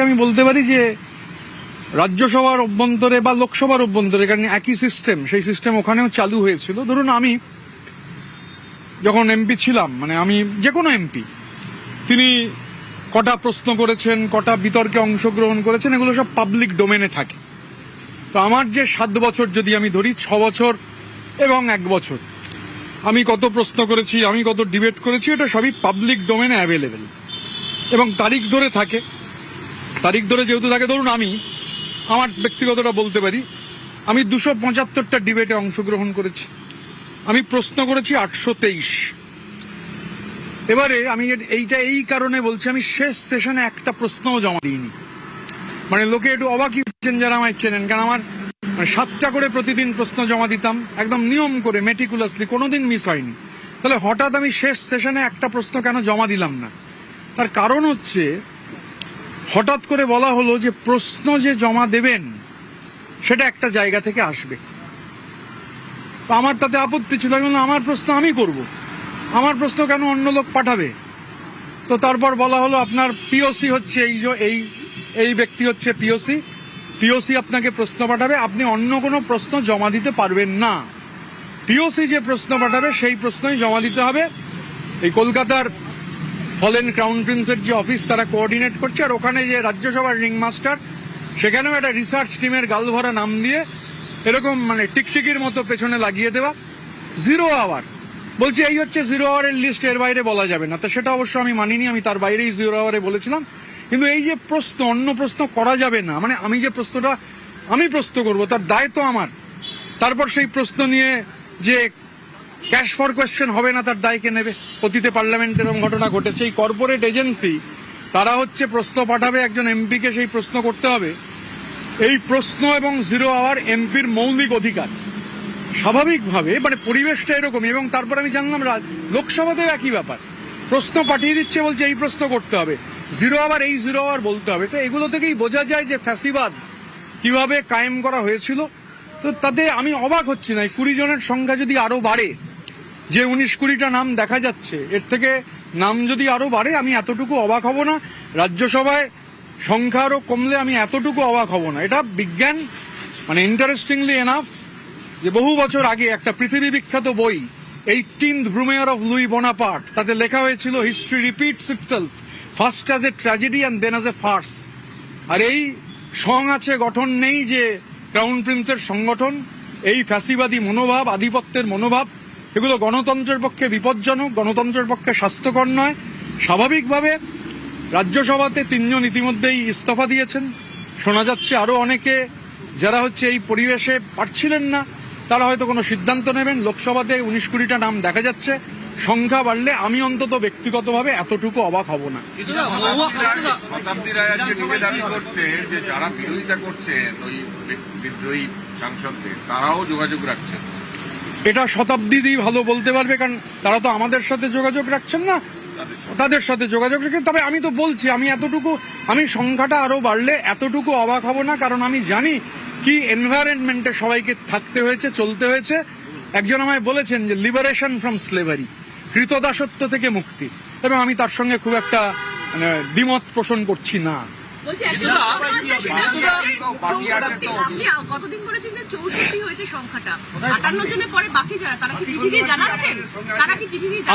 আমি বলতে পারি যে রাজ্যসভার অভ্যন্তরে বা লোকসভার অভ্যন্তরে কারণ একই সিস্টেম, সেই সিস্টেম ওখানেও চালু হয়েছিল। ধরুন আমি যখন এমপি ছিলাম, মানে আমি যে কোনো এমপি, তিনি কটা প্রশ্ন করেছেন, কটা বিতর্কে অংশগ্রহণ করেছেন, এগুলো সব পাবলিক ডোমেনে থাকে। তো আমার যে 7 বছর যদি আমি ধরি, 6 বছর এবং 1 বছর আমি কত প্রশ্ন করেছি, আমি কত ডিবেট করেছি, এটা সবই পাবলিক ডোমেনে অ্যাভেলেবেল এবং তারিখ ধরে থাকে। তারিখ ধরে যেহেতু থাকে, ধরুন আমি আমার ব্যক্তিগতটা বলতে পারি, আমি 275টা ডিবেটে অংশগ্রহণ করেছি, আমি প্রশ্ন করেছি 823। এবারে আমি এইটা এই কারণে বলছি, আমি শেষ সেশনে একটা প্রশ্নও জমা দিইনি। মানে লোকে একটু অবাকই হচ্ছেন যারা আমায় চেনেন, কারণ আমার 7টা করে প্রতিদিন প্রশ্ন জমা দিতাম, একদম নিয়ম করে মেটিকুলাসলি, কোনোদিন মিস হয়নি। তাহলে হঠাৎ আমি শেষ সেশনে একটা প্রশ্ন কেন জমা দিলাম না? তার কারণ হচ্ছে, হঠাৎ করে বলা হলো যে প্রশ্ন যে জমা দেবেন সেটা একটা জায়গা থেকে আসবে। তো আমার তাতে আপত্তি ছিল। আমি বললাম, আমার প্রশ্ন আমি করব, আমার প্রশ্ন কেন অন্য লোক পাঠাবে? তো তারপর বলা হলো, আপনার পিওসি হচ্ছে এই ব্যক্তি হচ্ছে পিওসি আপনাকে প্রশ্ন পাঠাবে, আপনি অন্য কোনো প্রশ্ন জমা দিতে পারবেন না। পিওসি যে প্রশ্ন পাঠাবে সেই প্রশ্নই জমা দিতে হবে। এই কলকাতার ফলেন ক্রাউন প্রিন্সের যে অফিস, তারা কোঅর্ডিনেট করছে, আর ওখানে যে রাজ্যসভার রিংমাস্টার, সেখানেও একটা রিসার্চ টিমের গালভরা নাম দিয়ে এরকম মানে টিকটিকির মতো পেছনে লাগিয়ে দেওয়া 0 আওয়ার। বলছে এই হচ্ছে 0 আওয়ারের লিস্ট, এর বাইরে বলা যাবে না। তো সেটা অবশ্য আমি মানিনি, আমি তার বাইরেই 0 আওয়ারে বলেছিলাম। কিন্তু এই যে প্রশ্ন, অন্য প্রশ্ন করা যাবে না, মানে আমি যে প্রশ্নটা আমি প্রশ্ন করব তার দায় তো আমার। তারপর সেই প্রশ্ন নিয়ে যে ক্যাশ ফর কোয়েশ্চেন হবে না, তার দায় কে নেবে? অতীতে পার্লামেন্টে এরকম ঘটনা ঘটেছে। এই কর্পোরেট এজেন্সি, তারা হচ্ছে প্রশ্ন পাঠাবে, একজন এমপিকে সেই প্রশ্ন করতে হবে। এই প্রশ্ন এবং 0 আওয়ার এমপির মৌলিক অধিকার। স্বাভাবিকভাবে মানে পরিবেশটা এরকমই। এবং তারপর আমি জানলাম লোকসভাতেও একই ব্যাপার, প্রশ্ন পাঠিয়ে দিচ্ছে, বলছে এই প্রশ্ন করতে হবে, 0 আওয়ার, এই 0 আওয়ার বলতে হবে। তো এগুলো থেকেই বোঝা যায় যে ফ্যাসিবাদ কিভাবে কায়েম করা হয়েছিল। তো তাতে আমি অবাক হচ্ছি না, 20 জনের সংখ্যা যদি আরো বাড়ে, যে 19-20টা নাম দেখা যাচ্ছে, এর থেকে নাম যদি আরো বাড়ে, আমি এতটুকু অবাক হব না। রাজ্যসভায় সংখ্যা আরো কমলে আমি এতটুকু অবাক হব না। এটা বিজ্ঞান। মানে ইন্টারেস্টিংলি এনাফ, যে বহু বছর আগে একটা পৃথিবী বিখ্যাত বই, 18th ব্রুমেয়ার অফ লুই বোনাপার্ট, তাতে লেখা হয়েছিল, history repeats itself, first as a tragedy and then as a farce. আর এই সং আছে, গঠন নেই যে ক্রাউন প্রিন্সের সংগঠন, এই ফ্যাসিবাদী মনোভাব, আধিপত্যের মনোভাব, এগুলো গণতন্ত্রের পক্ষে বিপজ্জনক, গণতন্ত্রের পক্ষে স্বাস্থ্যকর নয়। স্বাভাবিকভাবে রাজ্যসভাতে 3 জন ইতিমধ্যেই ইস্তফা দিয়েছেন। শোনা যাচ্ছে আরো অনেকে, যারা হচ্ছে এই পরিবেশে পারছিলেন না, তারা হয়তো কোনো সিদ্ধান্ত নেবেন। লোকসভাতে 19-20টা নাম দেখা যাচ্ছে, সংখ্যা বাড়লে আমি অন্তত ব্যক্তিগতভাবে এতটুকু অবাক হব না। শতাব্দী রায় আজকে নিজে দাবি করছে যে যারা বিরোধিতা করছেন ওই বিদ্রোহী সাংসদদের, তারাও যোগাযোগ রাখছেন। এটা শতাব্দীই ভালো বলতে পারবে, কারণ তারা তো আমাদের সাথে যোগাযোগ রাখছেন না, তাদের সাথে যোগাযোগ রাখছেন। তবে আমি তো বলছি, আমি সংখ্যাটা আরো বাড়লে এতটুকু অবাক হব না, কারণ আমি জানি কি এনভায়রনমেন্টে সবাইকে থাকতে হয়েছে, চলতে হয়েছে। একজন আমায় বলেছেন যে লিবারেশন ফ্রম স্লেভারি, কৃতদাসত্ব থেকে মুক্তি, এবং আমি তার সঙ্গে খুব একটা মানে দ্বিমত পোষণ করছি না।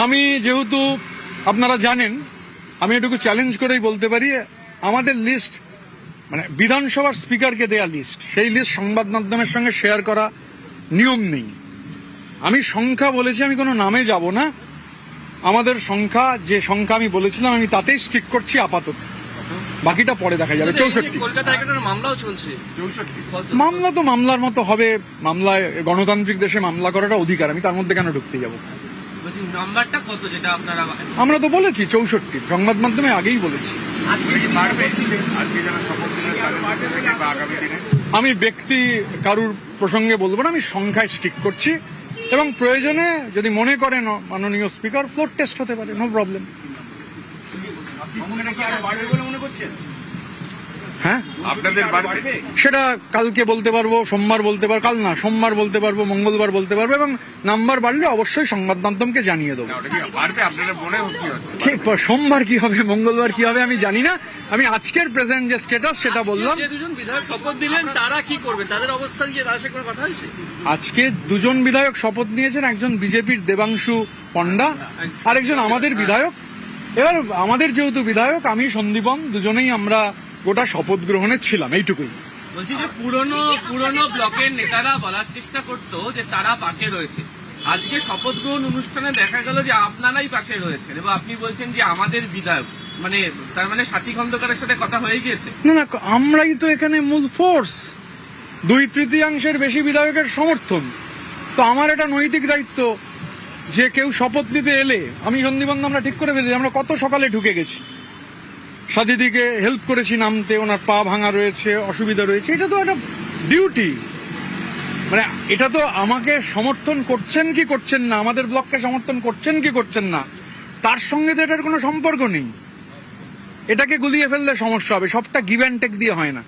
আমি যেহেতু আপনারা জানেন, আমি এটুকু চ্যালেঞ্জ করেই বলতে পারি, আমাদের লিস্ট মানে বিধানসভার স্পিকারকে দেয়া লিস্ট, সেই লিস্ট সংবাদ মাধ্যমের সঙ্গে শেয়ার করা নিয়ম নেই। আমি সংখ্যা বলেছি, আমি কোনো নামে যাব না। আমাদের সংখ্যা, যে সংখ্যা আমি বলেছিলাম, আমি তাতেই স্টিক করছি আপাতত, বাকিটা পরে দেখা যাবে। 64। মামলাও চলছে। 64 মামলা তো মামলার মতো হবে, মামলায় গণতান্ত্রিক দেশে মামলা করাটা অধিকার, আমি তার মধ্যে কেন ঢুকতে যাব? নাম্বারটা কত যেটা আপনারা? আমরা তো বলেছি 64, সংবাদ মাধ্যমে আগেই বলেছি। আমি ব্যক্তি কারুর প্রসঙ্গে বলবো না, আমি সংখ্যায় স্টিক করছি, এবং প্রয়োজনে যদি মনে করেন মাননীয় স্পিকার, ফ্লোর টেস্ট হতে পারে, নো প্রবলেম। হ্যাঁ, আপনাদের বাড়বে? সেটা কালকে বলতে পারবো, সোমবার বলতে পারবো, কাল না সোমবার বলতে পারবো, মঙ্গলবার বলতে পারবো, এবং নাম্বার বাড়লে অবশ্যই সংবাদ মাধ্যমকে জানিয়ে দেবো। না, ওটা কি বাড়বে? আপনাদের মনে কি হচ্ছে? সোমবার কি হবে, মঙ্গলবার কি হবে আমি জানি না। আমি আজকের প্রেজেন্ট যে স্ট্যাটাস সেটা বললাম। যে দুজন বিধায়ক শপথ দিলেন তারা কি করবে, তাদের অবস্থান কি, তাদের সাথে কোনো কথা হয়েছে? আজকে দুজন বিধায়ক শপথ নিয়েছেন, একজন বিজেপির দেবাংশু পণ্ডা, আরেকজন আমাদের বিধায়ক। এবার আমাদের যেহেতু বিধায়ক, আমি সন্দীপন, দুজনেই আমরা গোটা শপথ গ্রহণে ছিলাম, এইটুকুই। বলছি যে পুরনো ব্লকের নেতারা বলার চেষ্টা করতো যে তারা পাশে রয়েছে, আজকে শপথ গ্রহণ অনুষ্ঠানে দেখা গেল যে আপনারাই পাশে রয়েছেন এবং আপনি বলছেন যে আমাদের বিধায়ক, মানে তার মানে সাথী খন্দকারের সাথে কথা হয়ে গিয়েছে। না না, আমরাই তো এখানে মূল ফোর্স, 2/3 বেশি বিধায়কের সমর্থন। তো আমার এটা নৈতিক দায়িত্ব যে কেউ শপথ নিতে এলে, আমি সন্দীপন আমরা ঠিক করে ফেলেছি, আমরা কত সকালে ঢুকে গেছি, সাদিদিকে হেল্প করেছি নামতে, ওনার পা ভাঙা রয়েছে, অসুবিধা রয়েছে, এটা তো একটা ডিউটি। মানে এটা তো আমাকে সমর্থন করছেন কি করছেন না, আমাদের ব্লককে সমর্থন করছেন কি করছেন না, তার সঙ্গে তো এটার কোনো সম্পর্ক নেই। এটাকে গুলিয়ে ফেললে সমস্যা হবে, সবটা গিভ অ্যান্ড টেক দিয়ে হয় না।